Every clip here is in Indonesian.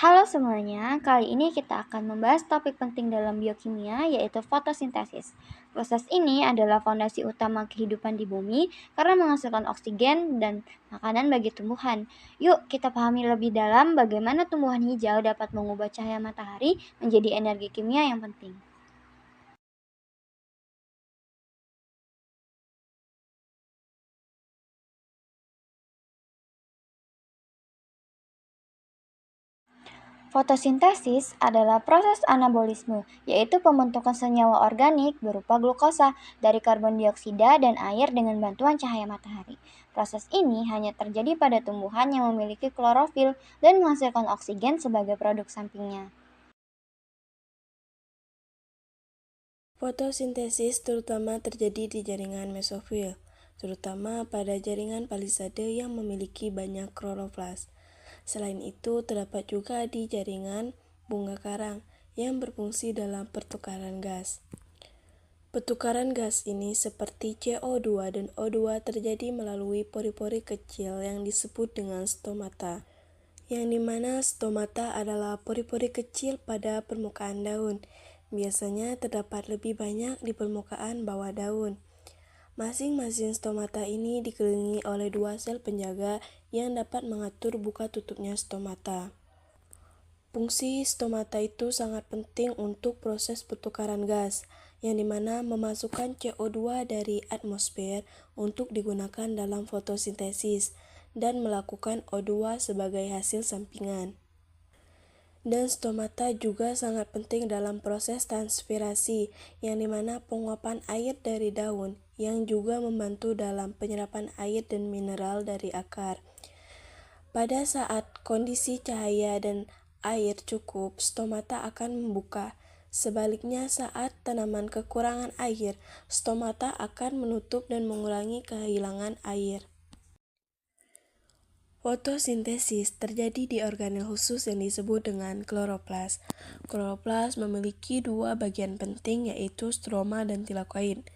Halo semuanya, kali ini kita akan membahas topik penting dalam biokimia yaitu fotosintesis. Proses ini adalah fondasi utama kehidupan di bumi karena menghasilkan oksigen dan makanan bagi tumbuhan. Yuk kita pahami lebih dalam bagaimana tumbuhan hijau dapat mengubah cahaya matahari menjadi energi kimia yang penting. Fotosintesis adalah proses anabolisme, yaitu pembentukan senyawa organik berupa glukosa dari karbon dioksida dan air dengan bantuan cahaya matahari. Proses ini hanya terjadi pada tumbuhan yang memiliki klorofil dan menghasilkan oksigen sebagai produk sampingnya. Fotosintesis terutama terjadi di jaringan mesofil, terutama pada jaringan palisade yang memiliki banyak kloroplas. Selain itu, terdapat juga di jaringan bunga karang yang berfungsi dalam pertukaran gas. Pertukaran gas ini seperti CO2 dan O2 terjadi melalui pori-pori kecil yang disebut dengan stomata, yang dimana stomata adalah pori-pori kecil pada permukaan daun. Biasanya terdapat lebih banyak di permukaan bawah daun. Masing-masing stomata ini dikelilingi oleh dua sel penjaga yang dapat mengatur buka tutupnya stomata. Fungsi stomata itu sangat penting untuk proses pertukaran gas, yang dimana memasukkan CO2 dari atmosfer untuk digunakan dalam fotosintesis dan melakukan O2 sebagai hasil sampingan. Dan stomata juga sangat penting dalam proses transpirasi, yang dimana penguapan air dari daun, yang juga membantu dalam penyerapan air dan mineral dari akar. Pada saat kondisi cahaya dan air cukup, stomata akan membuka. Sebaliknya, saat tanaman kekurangan air, stomata akan menutup dan mengurangi kehilangan air. Fotosintesis terjadi di organel khusus yang disebut dengan kloroplas. Kloroplas memiliki dua bagian penting, yaitu stroma dan tilakoid.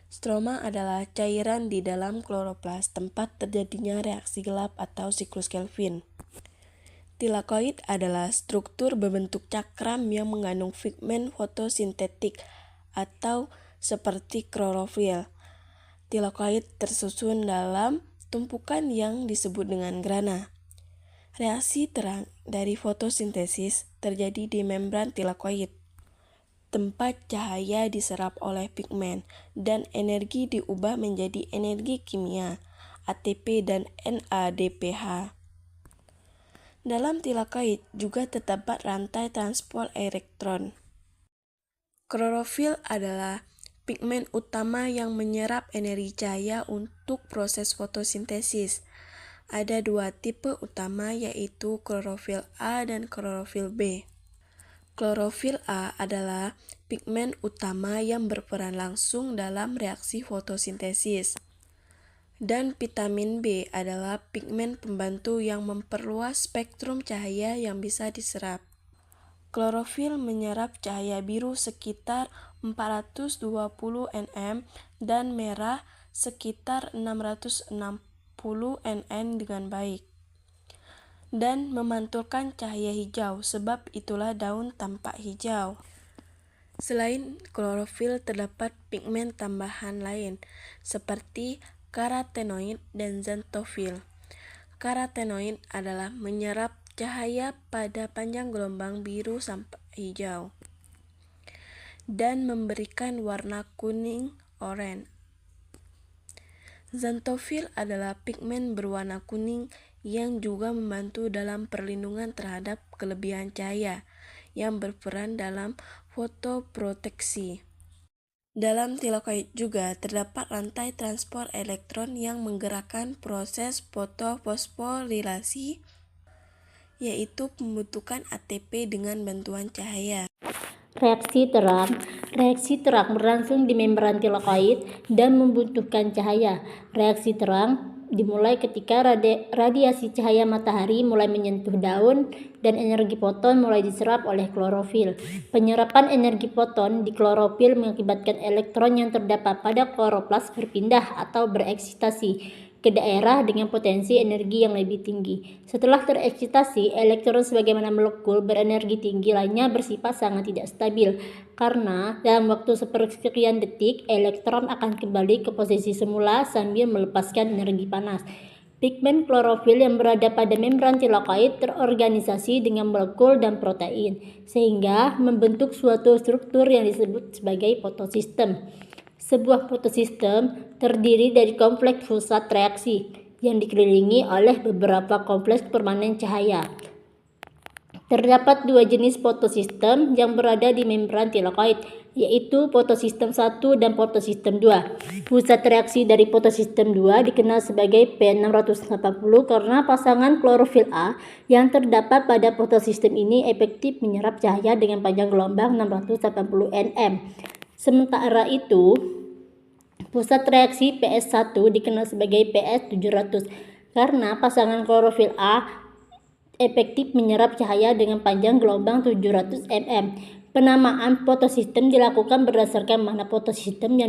Stroma adalah cairan di dalam kloroplas, tempat terjadinya reaksi gelap atau siklus Kelvin. Tilakoid adalah struktur berbentuk cakram yang mengandung pigmen fotosintetik atau seperti klorofil. Tilakoid tersusun dalam tumpukan yang disebut dengan grana. Reaksi terang dari fotosintesis terjadi di membran tilakoid, tempat cahaya diserap oleh pigmen dan energi diubah menjadi energi kimia, ATP dan NADPH. Dalam tilakoid juga terdapat rantai transport elektron. Klorofil adalah pigmen utama yang menyerap energi cahaya untuk proses fotosintesis. Ada dua tipe utama, yaitu klorofil A dan klorofil B. Klorofil A adalah pigmen utama yang berperan langsung dalam reaksi fotosintesis. Dan vitamin B adalah pigmen pembantu yang memperluas spektrum cahaya yang bisa diserap. Klorofil menyerap cahaya biru sekitar 420 nm dan merah sekitar 660 nm dengan baik, dan memantulkan cahaya hijau, sebab itulah daun tampak hijau. Selain klorofil, terdapat pigmen tambahan lain seperti karotenoid dan xanthofil. Karotenoid adalah menyerap cahaya pada panjang gelombang biru sampai hijau dan memberikan warna kuning oranye. Xanthofil adalah pigmen berwarna kuning yang juga membantu dalam perlindungan terhadap kelebihan cahaya, yang berperan dalam fotoproteksi. Dalam tilakoid juga terdapat rantai transport elektron yang menggerakkan proses fotofosforilasi, yaitu pembentukan ATP dengan bantuan cahaya. Reaksi terang berlangsung di membran tilakoid dan membutuhkan cahaya. Reaksi terang dimulai ketika radiasi cahaya matahari mulai menyentuh daun dan energi foton mulai diserap oleh klorofil. Penyerapan energi foton di klorofil mengakibatkan elektron yang terdapat pada kloroplas berpindah atau bereksitasi ke daerah dengan potensi energi yang lebih tinggi. Setelah tereksitasi, elektron sebagaimana molekul berenergi tinggi lainnya bersifat sangat tidak stabil, karena dalam waktu sepersekian detik, elektron akan kembali ke posisi semula sambil melepaskan energi panas. Pigmen klorofil yang berada pada membran tilakoid terorganisasi dengan molekul dan protein, sehingga membentuk suatu struktur yang disebut sebagai fotosistem. Sebuah fotosistem terdiri dari kompleks pusat reaksi yang dikelilingi oleh beberapa kompleks permanen cahaya. Terdapat dua jenis fotosistem yang berada di membran tilakoid, yaitu fotosistem 1 dan fotosistem 2. Pusat reaksi dari fotosistem 2 dikenal sebagai P680 karena pasangan klorofil A yang terdapat pada fotosistem ini efektif menyerap cahaya dengan panjang gelombang 680 nm. Sementara itu, pusat reaksi PS1 dikenal sebagai PS700 karena pasangan klorofil A efektif menyerap cahaya dengan panjang gelombang 700 nm. Penamaan fotosistem dilakukan berdasarkan mana fotosistem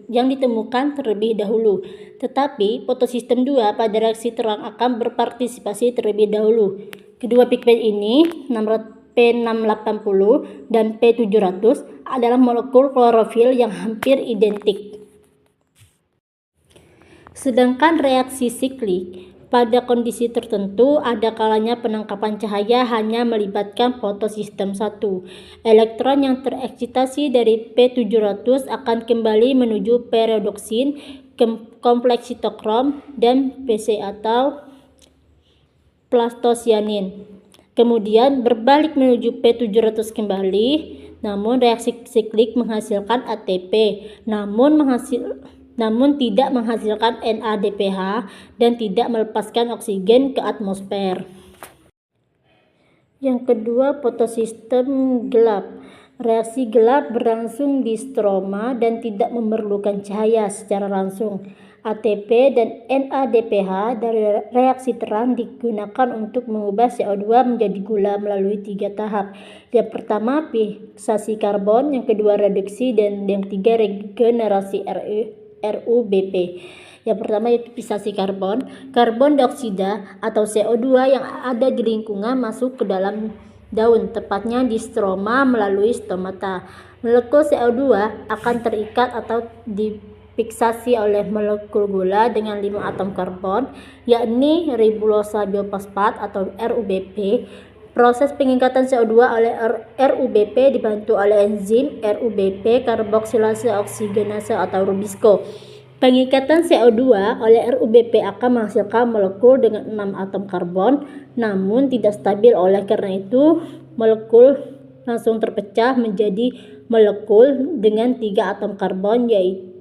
yang ditemukan terlebih dahulu. Tetapi fotosistem 2 pada reaksi terang akan berpartisipasi terlebih dahulu. Kedua pigmen ini, P680 dan P700, adalah molekul klorofil yang hampir identik. Sedangkan reaksi siklik, pada kondisi tertentu, ada kalanya penangkapan cahaya hanya melibatkan fotosistem 1. Elektron yang tereksitasi dari P700 akan kembali menuju peridoksin, kompleks sitokrom, dan PC atau plastosianin. Kemudian berbalik menuju P700 kembali, namun reaksi siklik menghasilkan ATP, namun tidak menghasilkan NADPH dan tidak melepaskan oksigen ke atmosfer. Yang kedua, fotosistem gelap. Reaksi gelap berlangsung di stroma dan tidak memerlukan cahaya secara langsung. ATP dan NADPH dari reaksi terang digunakan untuk mengubah CO2 menjadi gula melalui 3 tahap. Yang pertama, fiksasi karbon, yang kedua reduksi, dan yang ketiga regenerasi RUBP. Yang pertama yaitu fiksasi karbon. Karbon dioksida atau CO2 yang ada di lingkungan masuk ke dalam daun, tepatnya di stroma melalui stomata. Molekul CO2 akan terikat atau difiksasi oleh molekul gula dengan 5 atom karbon, yakni ribulosa biofosfat atau RUBP. Proses pengikatan CO2 oleh RUBP dibantu oleh enzim RUBP karboksilase oksigenase atau Rubisco. Pengikatan CO2 oleh RUBP akan menghasilkan molekul dengan 6 atom karbon, namun tidak stabil. Oleh karena itu, molekul langsung terpecah menjadi molekul dengan 3 atom karbon,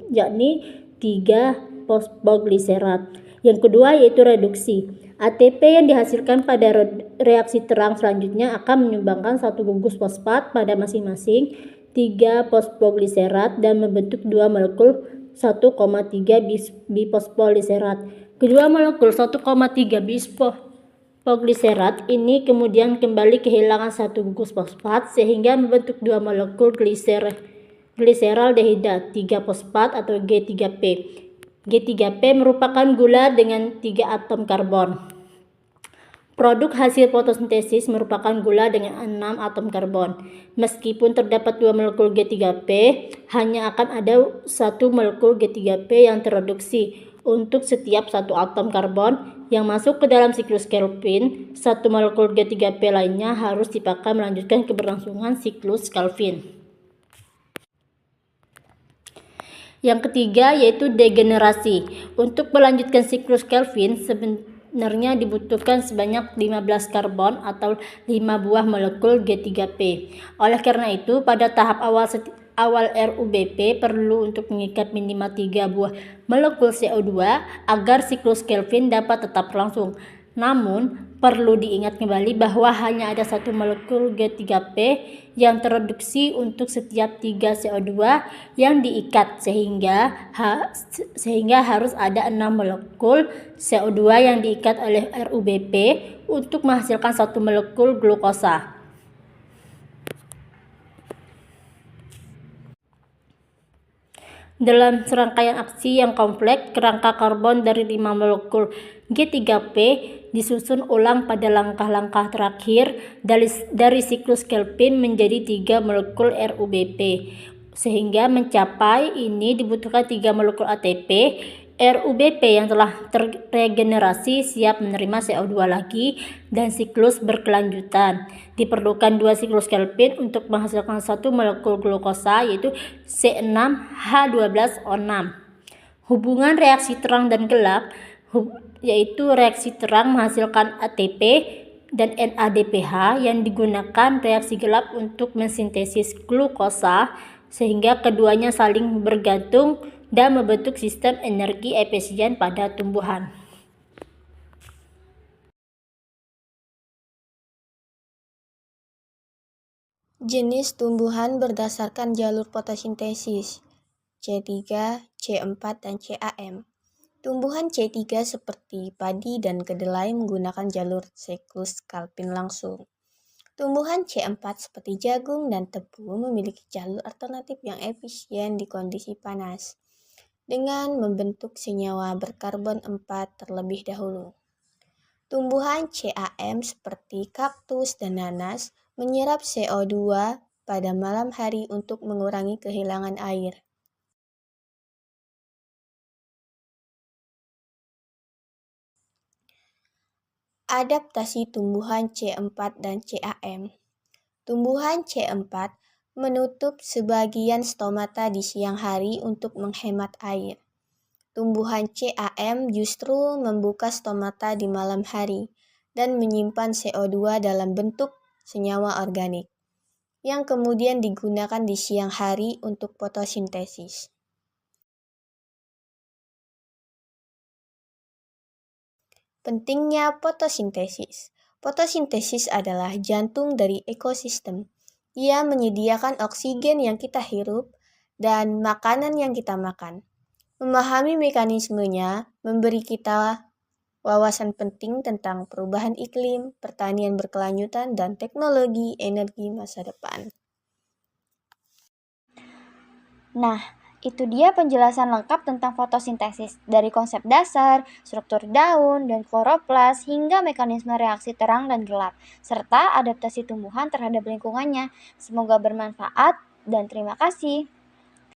yakni 3 fosfogliserat. Yang kedua yaitu reduksi. ATP yang dihasilkan pada reaksi terang selanjutnya akan menyumbangkan 1 gugus fosfat pada masing-masing 3 fosfogliserat dan membentuk 2 molekul 1,3 bifosfoliserat. Kedua molekul 1,3 bifosfoliserat ini kemudian kembali kehilangan 1 gugus fosfat sehingga membentuk 2 molekul gliseraldehida 3 fosfat atau G3P. G3P merupakan gula dengan 3 atom karbon. Produk hasil fotosintesis merupakan gula dengan 6 atom karbon. Meskipun terdapat 2 molekul G3P, hanya akan ada 1 molekul G3P yang tereduksi. Untuk setiap 1 atom karbon yang masuk ke dalam siklus Calvin, 1 molekul G3P lainnya harus dipakai melanjutkan keberlangsungan siklus Calvin. Yang ketiga yaitu degenerasi. Untuk melanjutkan siklus Calvin sebenarnya dibutuhkan sebanyak 15 karbon atau 5 buah molekul G3P. Oleh karena itu, pada tahap awal RUBP perlu untuk mengikat minimal 3 buah molekul CO2 agar siklus Calvin dapat tetap berlangsung. Namun, perlu diingat kembali bahwa hanya ada 1 molekul G3P yang tereduksi untuk setiap 3 CO2 yang diikat, sehingga harus ada 6 molekul CO2 yang diikat oleh RUBP untuk menghasilkan 1 molekul glukosa. Dalam serangkaian aksi yang kompleks, kerangka karbon dari 5 molekul G3P disusun ulang pada langkah-langkah terakhir dari siklus Kelvin menjadi 3 molekul RuBP. Sehingga mencapai ini dibutuhkan 3 molekul ATP. RuBP yang telah terregenerasi siap menerima CO2 lagi dan siklus berkelanjutan. Diperlukan 2 siklus Kelvin untuk menghasilkan 1 molekul glukosa yaitu C6H12O6. Hubungan reaksi terang dan gelap yaitu reaksi terang menghasilkan ATP dan NADPH yang digunakan reaksi gelap untuk mensintesis glukosa sehingga keduanya saling bergantung dan membentuk sistem energi efisien pada tumbuhan. Jenis tumbuhan berdasarkan jalur fotosintesis C3, C4, dan CAM. Tumbuhan C3 seperti padi dan kedelai menggunakan jalur siklus Kelvin langsung. Tumbuhan C4 seperti jagung dan tebu memiliki jalur alternatif yang efisien di kondisi panas dengan membentuk senyawa berkarbon 4 terlebih dahulu. Tumbuhan CAM seperti kaktus dan nanas menyerap CO2 pada malam hari untuk mengurangi kehilangan air. Adaptasi tumbuhan C4 dan CAM. Tumbuhan C4 menutup sebagian stomata di siang hari untuk menghemat air. Tumbuhan CAM justru membuka stomata di malam hari dan menyimpan CO2 dalam bentuk senyawa organik, yang kemudian digunakan di siang hari untuk fotosintesis. Pentingnya fotosintesis. Fotosintesis adalah jantung dari ekosistem. Ia menyediakan oksigen yang kita hirup dan makanan yang kita makan. Memahami mekanismenya memberi kita wawasan penting tentang perubahan iklim, pertanian berkelanjutan, dan teknologi energi masa depan. Nah, itu dia penjelasan lengkap tentang fotosintesis, dari konsep dasar, struktur daun, dan kloroplas, hingga mekanisme reaksi terang dan gelap, serta adaptasi tumbuhan terhadap lingkungannya. Semoga bermanfaat, dan terima kasih.